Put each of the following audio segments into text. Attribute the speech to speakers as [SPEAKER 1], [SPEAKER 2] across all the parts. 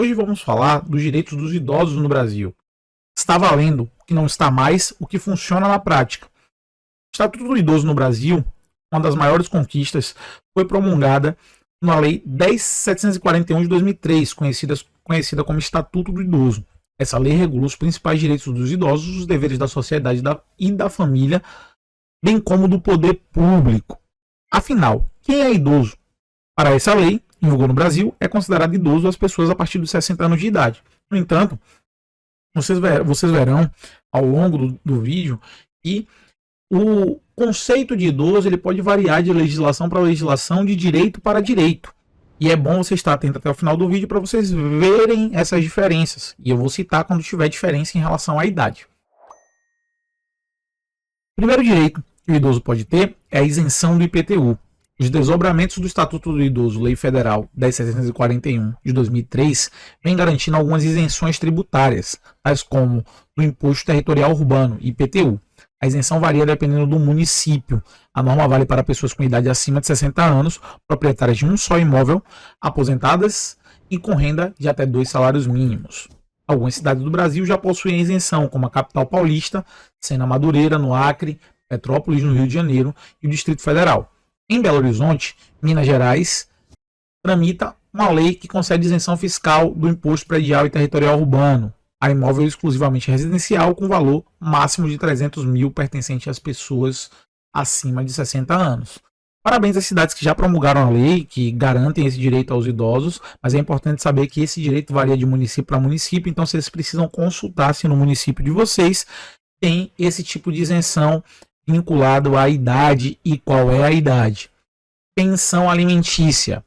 [SPEAKER 1] Hoje vamos falar dos direitos dos idosos no Brasil. Está valendo, o que não está mais, o que funciona na prática. O Estatuto do Idoso no Brasil, uma das maiores conquistas, foi promulgada na Lei 10.741 de 2003, conhecida como Estatuto do Idoso. Essa lei regula os principais direitos dos idosos, os deveres da sociedade e da família, bem como do poder público. Afinal, quem é idoso? Para essa lei, em vigor no Brasil, é considerado idoso as pessoas a partir dos 60 anos de idade. No entanto, vocês verão ao longo do vídeo que o conceito de idoso ele pode variar de legislação para legislação, de direito para direito. E é bom você estar atento até o final do vídeo para vocês verem essas diferenças. E eu vou citar quando tiver diferença em relação à idade. O primeiro direito que o idoso pode ter é a isenção do IPTU. Os desdobramentos do Estatuto do Idoso, Lei Federal 10.741 de 2003, vem garantindo algumas isenções tributárias, tais como do Imposto Territorial Urbano, IPTU. A isenção varia dependendo do município. A norma vale para pessoas com idade acima de 60 anos, proprietárias de um só imóvel, aposentadas e com renda de até 2 salários mínimos. Algumas cidades do Brasil já possuem isenção, como a capital paulista, sendo a Madureira, no Acre, Petrópolis, no Rio de Janeiro e o Distrito Federal. Em Belo Horizonte, Minas Gerais, tramita uma lei que concede isenção fiscal do imposto predial e territorial urbano a imóvel exclusivamente residencial com valor máximo de 300 mil pertencente às pessoas acima de 60 anos. Parabéns às cidades que já promulgaram a lei, que garantem esse direito aos idosos, mas é importante saber que esse direito varia de município para município, então vocês precisam consultar se no município de vocês tem esse tipo de isenção vinculado à idade e qual é a idade. Pensão alimentícia.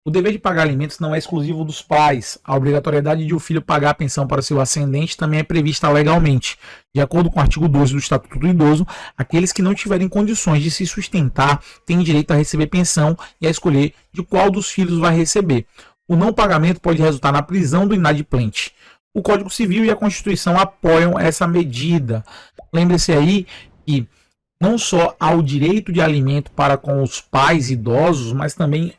[SPEAKER 1] O dever de pagar alimentos não é exclusivo dos pais. A obrigatoriedade de o filho pagar a pensão para seu ascendente também é prevista legalmente. De acordo com o artigo 12 do Estatuto do Idoso, aqueles que não tiverem condições de se sustentar têm direito a receber pensão e a escolher de qual dos filhos vai receber. O não pagamento pode resultar na prisão do inadimplente. O Código Civil e a Constituição apoiam essa medida. Lembre-se aí que não só há o direito de alimento para com os pais idosos, mas também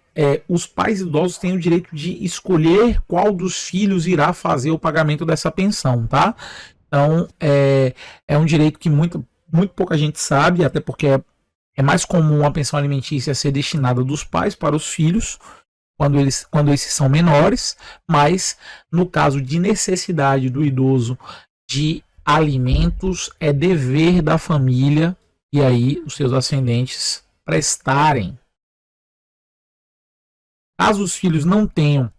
[SPEAKER 1] os pais idosos têm o direito de escolher qual dos filhos irá fazer o pagamento dessa pensão, tá? Então, é um direito que muito pouca gente sabe, até porque é mais comum a pensão alimentícia ser destinada dos pais para os filhos, quando esses são menores, mas no caso de necessidade do idoso de alimentos, é dever da família e aí os seus ascendentes prestarem. Caso os filhos não tenham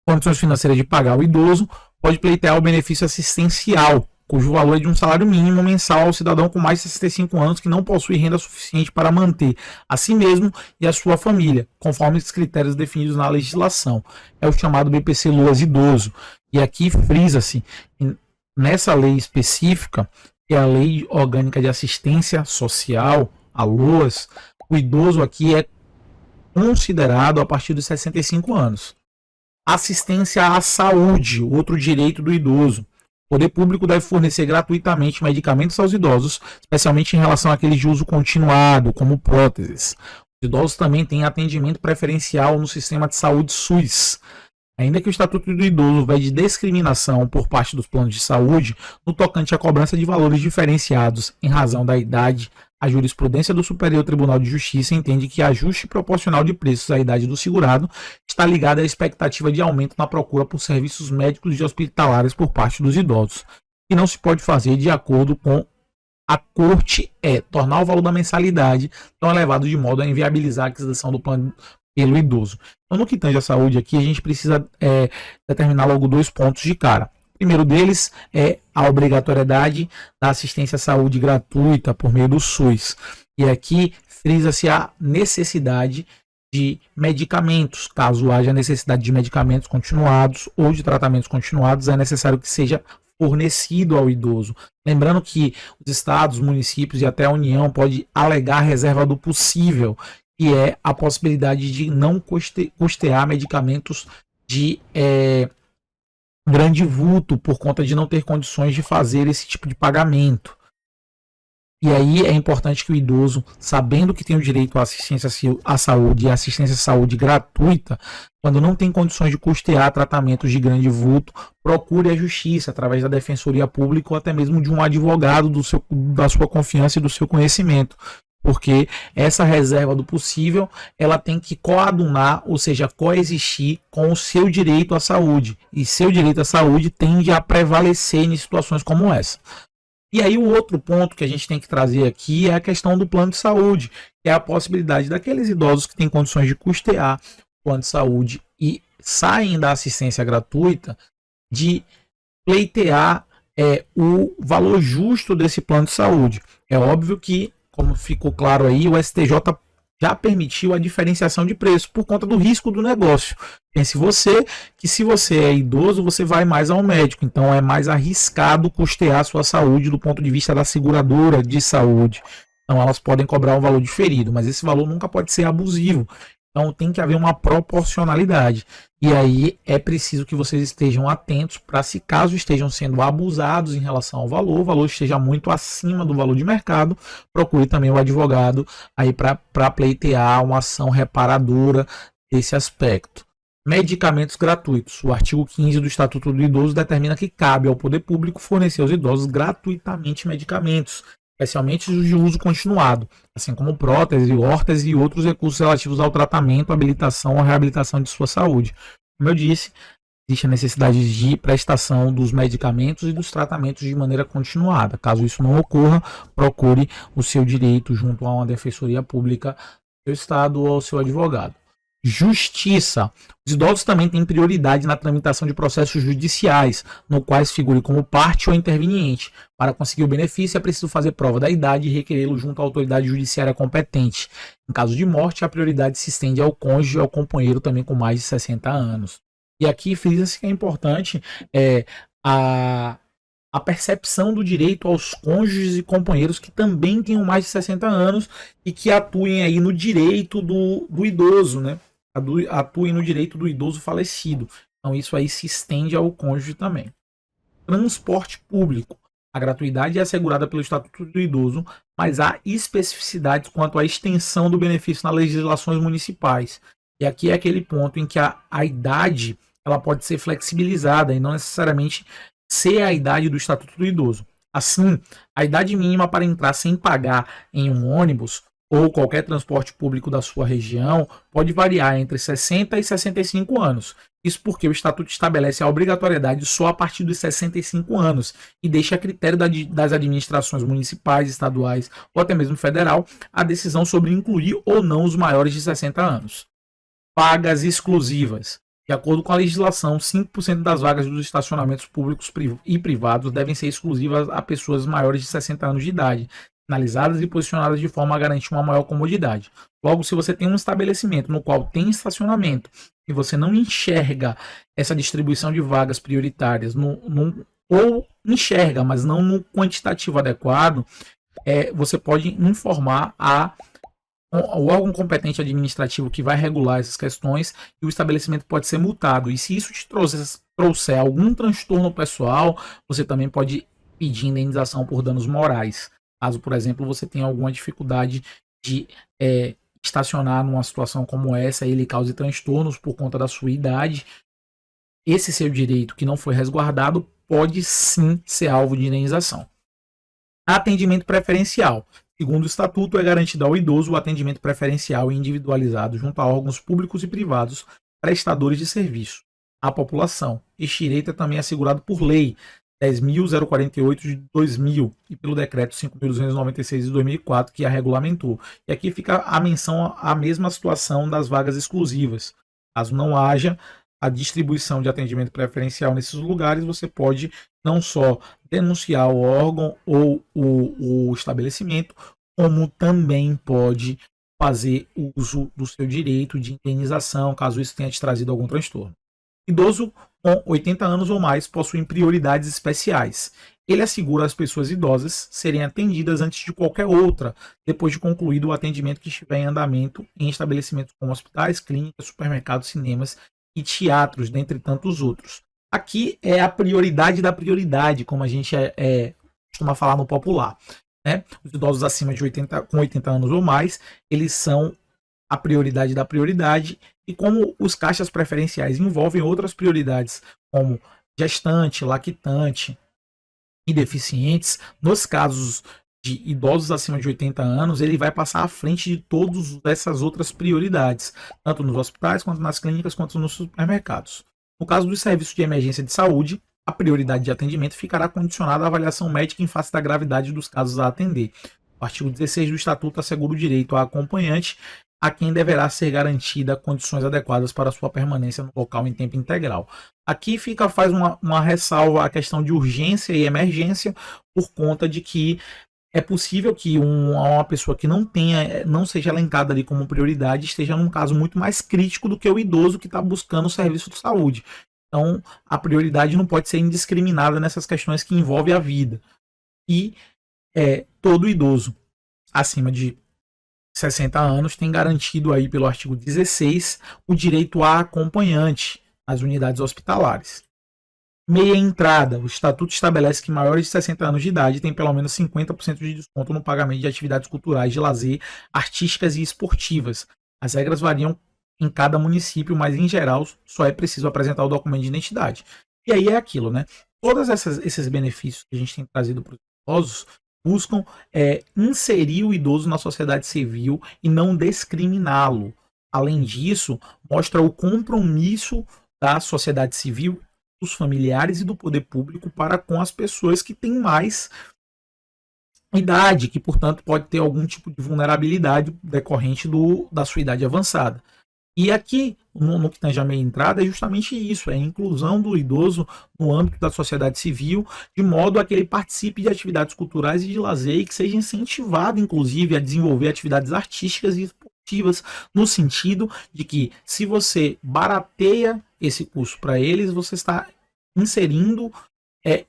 [SPEAKER 1] condições financeiras de pagar o idoso, pode pleitear o benefício assistencial, cujo valor é de um salário mínimo mensal ao cidadão com mais de 65 anos que não possui renda suficiente para manter a si mesmo e a sua família, conforme os critérios definidos na legislação. É o chamado BPC Loas Idoso. E aqui frisa-se, nessa lei específica, que é a Lei Orgânica de Assistência Social, a LOAS, o idoso aqui é considerado a partir dos 65 anos. Assistência à saúde, outro direito do idoso. O poder público deve fornecer gratuitamente medicamentos aos idosos, especialmente em relação àqueles de uso continuado, como próteses. Os idosos também têm atendimento preferencial no sistema de saúde SUS. Ainda que o Estatuto do Idoso vede discriminação por parte dos planos de saúde no tocante à cobrança de valores diferenciados em razão da idade, a jurisprudência do Superior Tribunal de Justiça entende que ajuste proporcional de preços à idade do segurado está ligado à expectativa de aumento na procura por serviços médicos e hospitalares por parte dos idosos, e não se pode fazer de acordo com a corte tornar o valor da mensalidade tão elevado de modo a inviabilizar a aquisição do plano pelo idoso. Então, no que tange à saúde aqui, a gente precisa determinar logo 2 pontos de cara. O primeiro deles é a obrigatoriedade da assistência à saúde gratuita por meio do SUS. E aqui frisa-se a necessidade de medicamentos. Caso haja necessidade de medicamentos continuados ou de tratamentos continuados, é necessário que seja fornecido ao idoso. Lembrando que os estados, municípios e até a União pode alegar a reserva do possível, que é a possibilidade de não custear medicamentos de grande vulto por conta de não ter condições de fazer esse tipo de pagamento. E aí é importante que o idoso, sabendo que tem o direito à assistência à saúde e assistência à saúde gratuita, quando não tem condições de custear tratamentos de grande vulto, procure a justiça através da defensoria pública ou até mesmo de um advogado da sua confiança e do seu conhecimento. Porque essa reserva do possível, ela tem que coadunar, ou seja, coexistir com o seu direito à saúde. E seu direito à saúde tende a prevalecer em situações como essa. E aí o outro ponto que a gente tem que trazer aqui é a questão do plano de saúde, que é a possibilidade daqueles idosos que têm condições de custear o plano de saúde e saem da assistência gratuita, de pleitear o valor justo desse plano de saúde. É óbvio que, como ficou claro aí, o STJ já permitiu a diferenciação de preço por conta do risco do negócio. Pense você que se você é idoso, você vai mais ao médico, então é mais arriscado custear a sua saúde do ponto de vista da seguradora de saúde. Então elas podem cobrar um valor diferido, mas esse valor nunca pode ser abusivo. Então tem que haver uma proporcionalidade. E aí é preciso que vocês estejam atentos para, se caso estejam sendo abusados em relação ao valor, o valor esteja muito acima do valor de mercado, procure também o advogado aí para pleitear uma ação reparadora desse aspecto. Medicamentos gratuitos. O artigo 15 do Estatuto do Idoso determina que cabe ao poder público fornecer aos idosos gratuitamente medicamentos, especialmente os de uso continuado, assim como prótese, órtese e outros recursos relativos ao tratamento, habilitação ou reabilitação de sua saúde. Como eu disse, existe a necessidade de prestação dos medicamentos e dos tratamentos de maneira continuada. Caso isso não ocorra, procure o seu direito junto a uma defensoria pública do seu estado ou ao seu advogado. Justiça. Os idosos também têm prioridade na tramitação de processos judiciais, no quais figure como parte ou interveniente. Para conseguir o benefício, é preciso fazer prova da idade e requerê-lo junto à autoridade judiciária competente. Em caso de morte, a prioridade se estende ao cônjuge e ao companheiro também com mais de 60 anos. E aqui frisa-se que é importante a percepção do direito aos cônjuges e companheiros que também tenham mais de 60 anos e que atuem aí no direito do idoso, né? Atuem no direito do idoso falecido. Então isso aí se estende ao cônjuge também. Transporte público. A gratuidade é assegurada pelo Estatuto do Idoso, mas há especificidades quanto à extensão do benefício nas legislações municipais. E aqui é aquele ponto em que a idade ela pode ser flexibilizada e não necessariamente ser a idade do Estatuto do Idoso. Assim, a idade mínima para entrar sem pagar em um ônibus ou qualquer transporte público da sua região pode variar entre 60 e 65 anos. Isso porque o Estatuto estabelece a obrigatoriedade só a partir dos 65 anos e deixa a critério das administrações municipais, estaduais ou até mesmo federal a decisão sobre incluir ou não os maiores de 60 anos. Vagas exclusivas. De acordo com a legislação, 5% das vagas dos estacionamentos públicos e privados devem ser exclusivas a pessoas maiores de 60 anos de idade, finalizadas e posicionadas de forma a garantir uma maior comodidade. Logo, se você tem um estabelecimento no qual tem estacionamento e você não enxerga essa distribuição de vagas prioritárias, ou enxerga, mas não no quantitativo adequado, você pode informar o órgão competente administrativo que vai regular essas questões e o estabelecimento pode ser multado. E se isso te trouxer algum transtorno pessoal, você também pode pedir indenização por danos morais. Caso, por exemplo, você tenha alguma dificuldade de estacionar numa situação como essa e ele cause transtornos por conta da sua idade, esse seu direito que não foi resguardado pode sim ser alvo de indenização. Atendimento preferencial. Segundo o Estatuto, é garantido ao idoso o atendimento preferencial e individualizado junto a órgãos públicos e privados prestadores de serviço à população. Este direito é também assegurado por Lei 10.048 de 2000 e pelo Decreto 5.296 de 2004, que a regulamentou. E aqui fica a menção à mesma situação das vagas exclusivas. Caso não haja a distribuição de atendimento preferencial nesses lugares, você pode não só denunciar o órgão ou o estabelecimento, como também pode fazer uso do seu direito de indenização, caso isso tenha te trazido algum transtorno. Idoso com 80 anos ou mais possui prioridades especiais. Ele assegura às pessoas idosas serem atendidas antes de qualquer outra, depois de concluído o atendimento que estiver em andamento em estabelecimentos como hospitais, clínicas, supermercados, cinemas e teatros, dentre tantos outros. Aqui é a prioridade da prioridade, como a gente costuma falar no popular. né? Os idosos acima de 80 anos ou mais, eles são a prioridade da prioridade, e como os caixas preferenciais envolvem outras prioridades, como gestante, lactante e deficientes, nos casos de idosos acima de 80 anos, ele vai passar à frente de todas essas outras prioridades, tanto nos hospitais, quanto nas clínicas, quanto nos supermercados. No caso dos serviços de emergência de saúde, a prioridade de atendimento ficará condicionada à avaliação médica em face da gravidade dos casos a atender. O artigo 16 do Estatuto assegura o direito a acompanhante, a quem deverá ser garantida condições adequadas para sua permanência no local em tempo integral. Aqui faz uma ressalva à questão de urgência e emergência, por conta de que é possível que uma pessoa que não seja elencada ali como prioridade esteja num caso muito mais crítico do que o idoso que está buscando o serviço de saúde. Então, a prioridade não pode ser indiscriminada nessas questões que envolvem a vida. E todo idoso acima de 60 anos tem garantido aí pelo artigo 16 o direito a acompanhante nas unidades hospitalares. Meia entrada. O Estatuto estabelece que maiores de 60 anos de idade têm pelo menos 50% de desconto no pagamento de atividades culturais, de lazer, artísticas e esportivas. As regras variam em cada município, mas em geral só é preciso apresentar o documento de identidade. E aí é aquilo, né? Todos esses benefícios que a gente tem trazido para os idosos buscam inserir o idoso na sociedade civil e não discriminá-lo. Além disso, mostra o compromisso da sociedade civil, dos familiares e do poder público para com as pessoas que têm mais idade, que portanto pode ter algum tipo de vulnerabilidade decorrente da sua idade avançada. E aqui, no que tange a meia entrada, é justamente isso, é a inclusão do idoso no âmbito da sociedade civil, de modo a que ele participe de atividades culturais e de lazer, e que seja incentivado, inclusive, a desenvolver atividades artísticas e esportivas, no sentido de que, se você barateia esse custo para eles, você está inserindo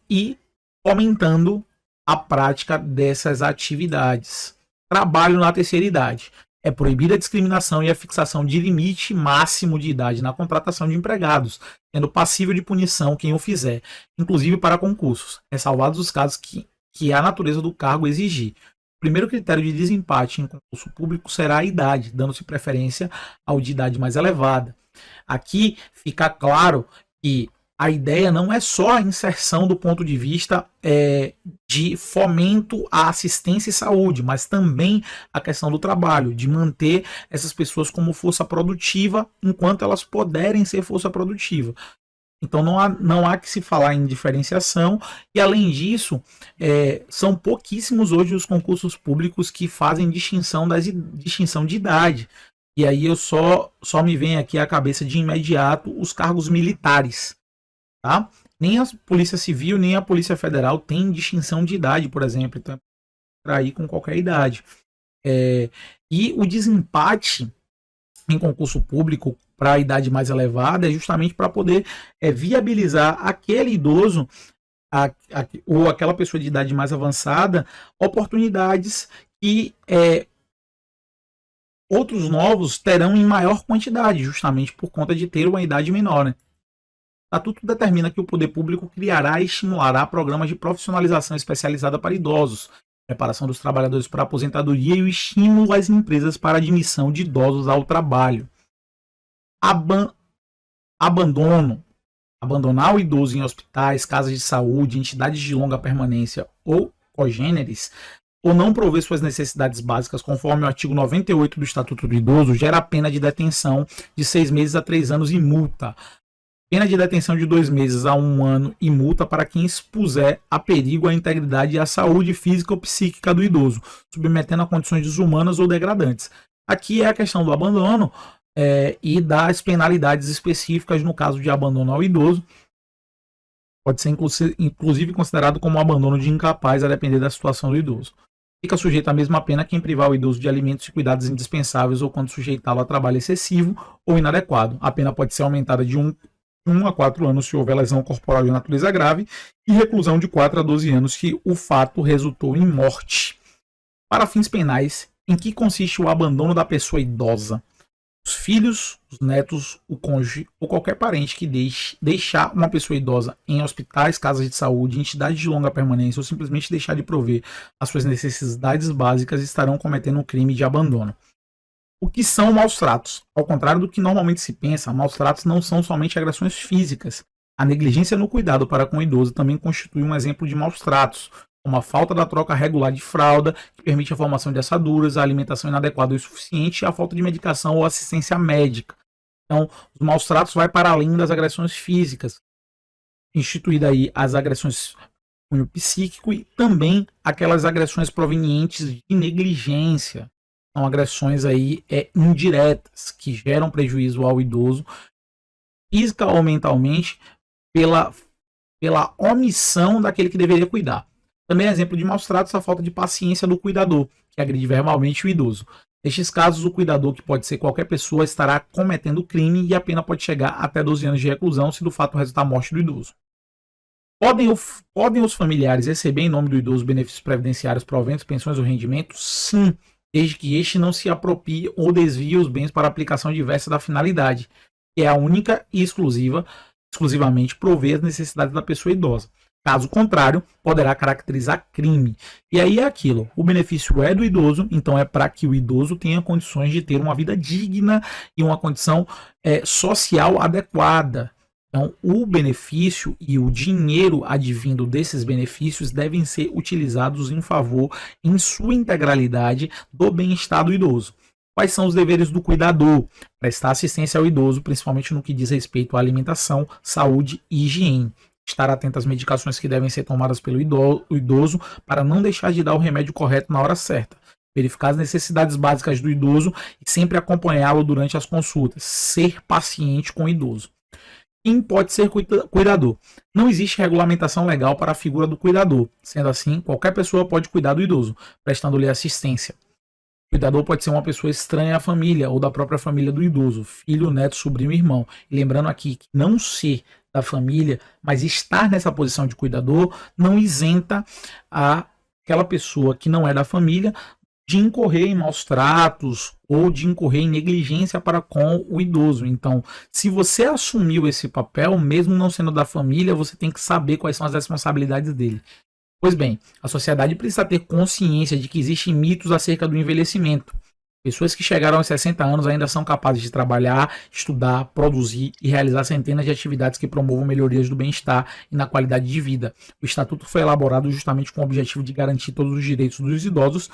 [SPEAKER 1] e aumentando a prática dessas atividades. Trabalho na terceira idade. É proibida a discriminação e a fixação de limite máximo de idade na contratação de empregados, sendo passível de punição quem o fizer, inclusive para concursos, ressalvados os casos que a natureza do cargo exigir. O primeiro critério de desempate em concurso público será a idade, dando-se preferência ao de idade mais elevada. Aqui fica claro que a ideia não é só a inserção do ponto de vista de fomento à assistência e saúde, mas também a questão do trabalho, de manter essas pessoas como força produtiva enquanto elas puderem ser força produtiva. Então não há que se falar em diferenciação, e além disso, são pouquíssimos hoje os concursos públicos que fazem distinção de idade. E aí eu só me vem aqui à cabeça de imediato os cargos militares. Tá? Nem a Polícia Civil, nem a Polícia Federal tem distinção de idade, por exemplo. Então, para ir com qualquer idade. E o desempate em concurso público para a idade mais elevada é justamente para poder viabilizar aquele idoso ou aquela pessoa de idade mais avançada oportunidades que outros novos terão em maior quantidade, justamente por conta de ter uma idade menor, né? O Estatuto determina que o poder público criará e estimulará programas de profissionalização especializada para idosos, preparação dos trabalhadores para a aposentadoria e o estímulo às empresas para a admissão de idosos ao trabalho. Abandonar o idoso em hospitais, casas de saúde, entidades de longa permanência ou congêneres, ou não prover suas necessidades básicas conforme o artigo 98 do Estatuto do Idoso, gera pena de detenção de 6 meses a 3 anos e multa. Pena de detenção de 2 meses a 1 ano e multa para quem expuser a perigo a integridade e a saúde física ou psíquica do idoso, submetendo a condições desumanas ou degradantes. Aqui é a questão do abandono e das penalidades específicas no caso de abandono ao idoso. Pode ser inclusive considerado como abandono de incapaz, a depender da situação do idoso. Fica sujeito à mesma pena quem privar o idoso de alimentos e cuidados indispensáveis ou quando sujeitá-lo a trabalho excessivo ou inadequado. A pena pode ser aumentada de 1 a 4 anos se houver lesão corporal de natureza grave e reclusão de 4 a 12 anos se o fato resultou em morte. Para fins penais, em que consiste o abandono da pessoa idosa? os filhos, os netos, o cônjuge ou qualquer parente que deixar uma pessoa idosa em hospitais, casas de saúde, entidades de longa permanência ou simplesmente deixar de prover as suas necessidades básicas estarão cometendo um crime de abandono. O que são maus tratos? Ao contrário do que normalmente se pensa, maus tratos não são somente agressões físicas. A negligência no cuidado para com o idoso também constitui um exemplo de maus tratos, como a falta da troca regular de fralda, que permite a formação de assaduras, a alimentação inadequada o suficiente e a falta de medicação ou assistência médica. Então, os maus tratos vai para além das agressões físicas, instituída aí as agressões cunho psíquico e também aquelas agressões provenientes de negligência. São agressões aí indiretas, que geram prejuízo ao idoso, física ou mentalmente, pela omissão daquele que deveria cuidar. Também é exemplo de maus tratos a falta de paciência do cuidador, que agride verbalmente o idoso. Nestes casos, o cuidador, que pode ser qualquer pessoa, estará cometendo crime e a pena pode chegar até 12 anos de reclusão se do fato resultar a morte do idoso. Podem os familiares receber em nome do idoso benefícios previdenciários, proventos, pensões ou rendimentos? Sim, desde que este não se aproprie ou desvie os bens para aplicação diversa da finalidade, que é a única e exclusivamente prover as necessidades da pessoa idosa. Caso contrário, poderá caracterizar crime. E aí é aquilo, o benefício é do idoso, então é para que o idoso tenha condições de ter uma vida digna e uma condição social adequada. Então, o benefício e o dinheiro advindo desses benefícios devem ser utilizados em favor, em sua integralidade, do bem-estar do idoso. Quais são os deveres do cuidador? Prestar assistência ao idoso, principalmente no que diz respeito à alimentação, saúde e higiene. Estar atento às medicações que devem ser tomadas pelo idoso para não deixar de dar o remédio correto na hora certa. Verificar as necessidades básicas do idoso e sempre acompanhá-lo durante as consultas. Ser paciente com o idoso. Quem pode ser cuidador? Não existe regulamentação legal para a figura do cuidador. Sendo assim, qualquer pessoa pode cuidar do idoso, prestando-lhe assistência. O cuidador pode ser uma pessoa estranha à família ou da própria família do idoso, filho, neto, sobrinho, irmão. E lembrando aqui que não ser da família, mas estar nessa posição de cuidador, não isenta aquela pessoa que não é da família de incorrer em maus tratos ou de incorrer em negligência para com o idoso. Então, se você assumiu esse papel, mesmo não sendo da família, você tem que saber quais são as responsabilidades dele. Pois bem, a sociedade precisa ter consciência de que existem mitos acerca do envelhecimento. Pessoas que chegaram aos 60 anos ainda são capazes de trabalhar, estudar, produzir e realizar centenas de atividades que promovam melhorias do bem-estar e na qualidade de vida. O Estatuto foi elaborado justamente com o objetivo de garantir todos os direitos dos idosos,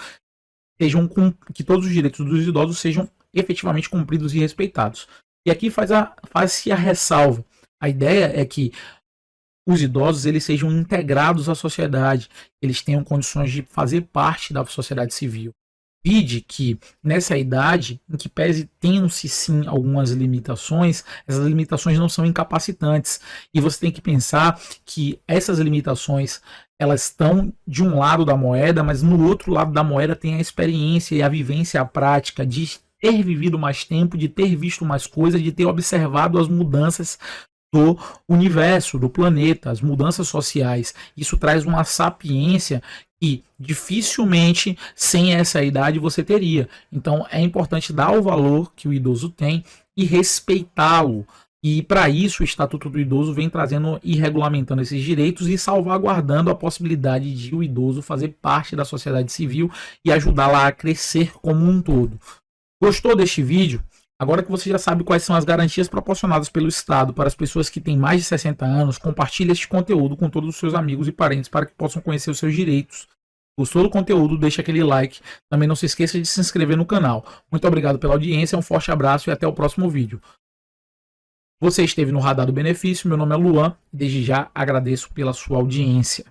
[SPEAKER 1] que todos os direitos dos idosos sejam efetivamente cumpridos e respeitados. E aqui faz-se a ressalva. A ideia é que os idosos eles sejam integrados à sociedade, eles tenham condições de fazer parte da sociedade civil. Vide que nessa idade, em que pese tenham-se sim algumas limitações, essas limitações não são incapacitantes. E você tem que pensar que essas limitações elas estão de um lado da moeda, mas no outro lado da moeda tem a experiência e a vivência, a prática de ter vivido mais tempo, de ter visto mais coisas, de ter observado as mudanças do universo, do planeta, as mudanças sociais. Isso traz uma sapiência que dificilmente sem essa idade você teria. Então é importante dar o valor que o idoso tem e respeitá-lo. E para isso o Estatuto do Idoso vem trazendo e regulamentando esses direitos e salvaguardando a possibilidade de o idoso fazer parte da sociedade civil e ajudá-la a crescer como um todo. Gostou deste vídeo? Agora que você já sabe quais são as garantias proporcionadas pelo Estado para as pessoas que têm mais de 60 anos, compartilhe este conteúdo com todos os seus amigos e parentes para que possam conhecer os seus direitos. Gostou do conteúdo? Deixa aquele like. Também não se esqueça de se inscrever no canal. Muito obrigado pela audiência, um forte abraço e até o próximo vídeo. Você esteve no Radar do Benefício, meu nome é Luan e desde já agradeço pela sua audiência.